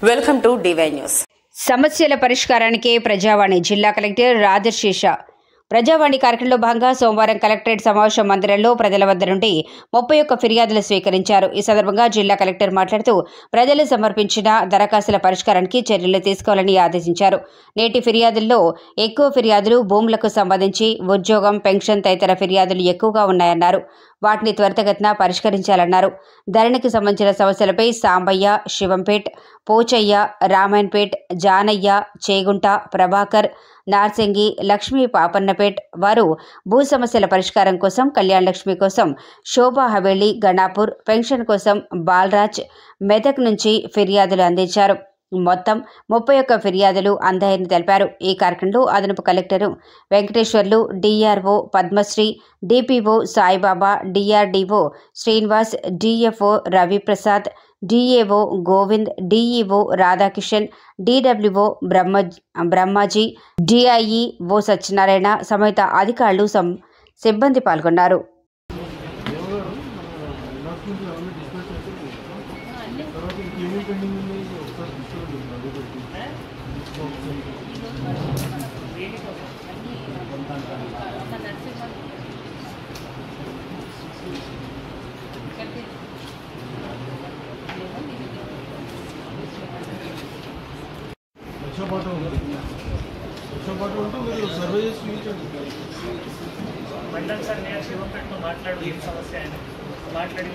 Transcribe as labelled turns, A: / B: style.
A: Welcome to DY news.
B: సమస్యల పరిష్కారానికి ప్రజావాణి జిల్లా కలెక్టర్ రాజశేష ప్రజావాణి కార్యక్రమంలో భాగంగా సోమవారం కలెక్టరేట్ సమావేశ మందిరంలో ప్రజల వద్ద నుండి 31 ఫిర్యాదులు స్వీకరించారు. ఈ సందర్భంగా జిల్లా కలెక్టర్ మాట్లాడుతూ ప్రజలు సమర్పించిన దరఖాస్తుల పరిష్కారానికి చర్యలు తీసుకోవాలని ఆదేశించారు. నేటి ఫిర్యాదుల్లో ఎక్కువ ఫిర్యాదులు భూములకు సంబంధించి, ఉద్యోగం, పెన్షన్ తదితర ఫిర్యాదులు ఎక్కువగా ఉన్నాయన్నారు. వాటిని త్వరితగతిన పరిష్కరించాలన్నారు. ధరణికి సంబంధించిన సమస్యలపై సాంబయ్య, శివంపేట్, పోచయ్య, రామాయణపేట్, జానయ్య, చేగుంట, ప్రభాకర్, నార్సింగి, లక్ష్మీ పాపన్నపేట్ వారు భూ సమస్యల పరిష్కారం కోసం, కళ్యాణ్ లక్ష్మి కోసం శోభా హవేలీ, గణాపూర్, పెన్షన్ కోసం బాలరాజ్, మెదక్ నుంచి ఫిర్యాదులు అందించారు. మొత్తం 31 ఫిర్యాదులు అందాయని తెలిపారు. ఈ కార్యక్రమంలో అదనపు collector Venkateswarlu, DRO Padmasri, DPO Saibaba, DRDO Srinivas, DFO Raviprasad, DAO Govind, DEO Radhakishan, DWO Brahmaji, DIEO Satyanarayana సమేత అధికారులు సిబ్బంది పాల్గొన్నారు.
C: మండల్ సార్ నేను శివంపేటతో మాట్లాడు ఏం సమస్య ఆయన మాట్లాడి